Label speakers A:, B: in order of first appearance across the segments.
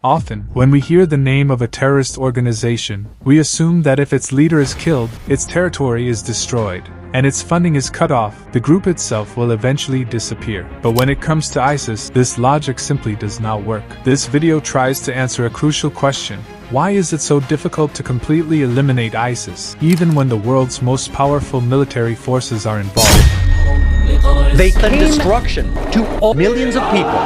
A: Often, when we hear the name of a terrorist organization, we assume that if its leader is killed, its territory is destroyed, and its funding is cut off, the group itself will eventually disappear. But when it comes to ISIS, this logic simply does not work. This video tries to answer a crucial question. Why is it so difficult to completely eliminate ISIS, even when the world's most powerful military forces are involved?
B: They send destruction to all millions of people.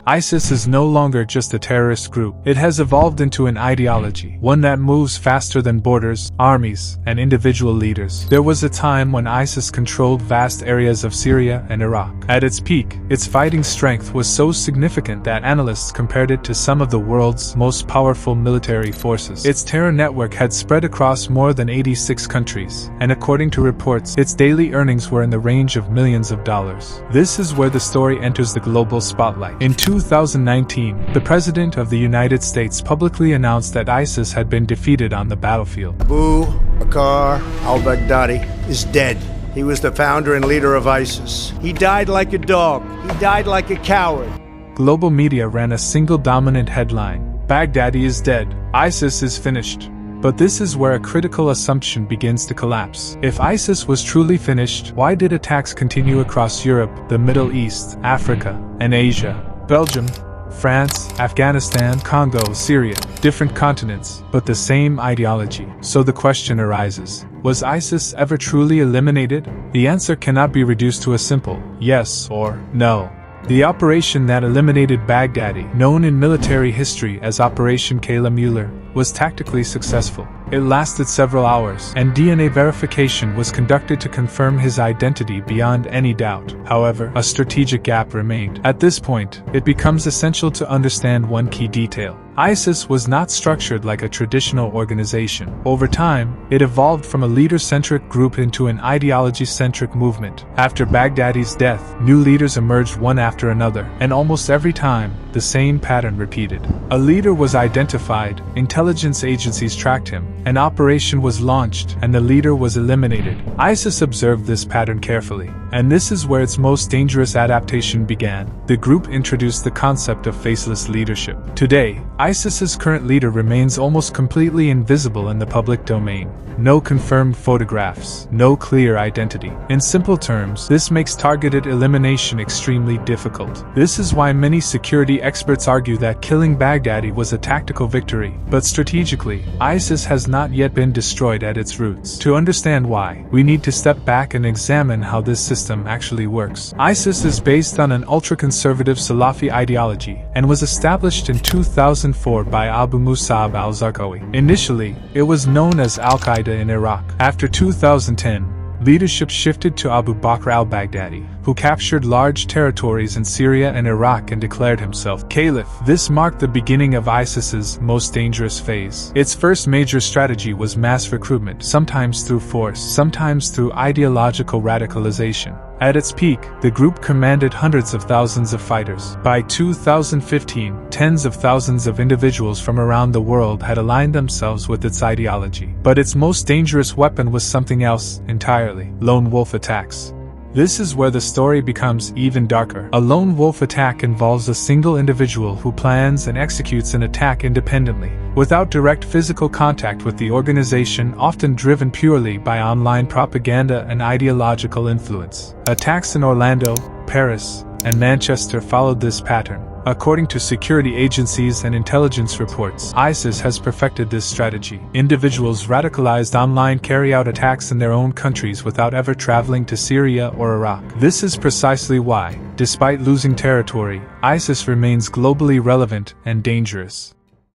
A: ISIS is no longer just a terrorist group. It has evolved into an ideology, one that moves faster than borders, armies, and individual leaders. There was a time when ISIS controlled vast areas of Syria and Iraq. At its peak, its fighting strength was so significant that analysts compared it to some of the world's most powerful military forces. Its terror network had spread across more than 86 countries, and according to reports, its daily earnings were in the range of millions of dollars. This is where the story enters the global spotlight. In 2019, the President of the United States publicly announced that ISIS had been defeated on the battlefield.
C: Abu Bakr al-Baghdadi is dead. He was the founder and leader of ISIS. He died like a dog. He died like a coward.
A: Global media ran a single dominant headline: Baghdadi is dead. ISIS is finished. But this is where a critical assumption begins to collapse. If ISIS was truly finished, why did attacks continue across Europe, the Middle East, Africa, and Asia? Belgium, France, Afghanistan, Congo, Syria, different continents, but the same ideology. So the question arises, was ISIS ever truly eliminated? The answer cannot be reduced to a simple yes or no. The operation that eliminated Baghdadi, known in military history as Operation Kayla Mueller, was tactically successful. It lasted several hours, and DNA verification was conducted to confirm his identity beyond any doubt. However, a strategic gap remained. At this point, it becomes essential to understand one key detail. ISIS was not structured like a traditional organization. Over time, it evolved from a leader-centric group into an ideology-centric movement. After Baghdadi's death, new leaders emerged one after another, and almost every time, the same pattern repeated. A leader was identified, intelligence agencies tracked him, an operation was launched, and the leader was eliminated. ISIS observed this pattern carefully, and this is where its most dangerous adaptation began. The group introduced the concept of faceless leadership. Today, ISIS's current leader remains almost completely invisible in the public domain. No confirmed photographs, no clear identity. In simple terms, this makes targeted elimination extremely difficult. This is why many security experts argue that killing Baghdadi was a tactical victory, but strategically, ISIS has not yet been destroyed at its roots. To understand why, we need to step back and examine how this system actually works. ISIS is based on an ultra-conservative Salafi ideology, and was established in 2004 by Abu Musab al-Zarqawi. Initially, it was known as Al-Qaeda in Iraq. After 2010, leadership shifted to Abu Bakr al-Baghdadi, who captured large territories in Syria and Iraq and declared himself caliph. This marked the beginning of ISIS's most dangerous phase. Its first major strategy was mass recruitment, sometimes through force, sometimes through ideological radicalization. At its peak, the group commanded hundreds of thousands of fighters. By 2015, tens of thousands of individuals from around the world had aligned themselves with its ideology. But its most dangerous weapon was something else entirely: lone wolf attacks. This is where the story becomes even darker. A lone wolf attack involves a single individual who plans and executes an attack independently, without direct physical contact with the organization, often driven purely by online propaganda and ideological influence. Attacks in Orlando, Paris, and Manchester followed this pattern. According to security agencies and intelligence reports, ISIS has perfected this strategy. Individuals radicalized online carry out attacks in their own countries without ever traveling to Syria or Iraq. This is precisely why, despite losing territory, ISIS remains globally relevant and dangerous.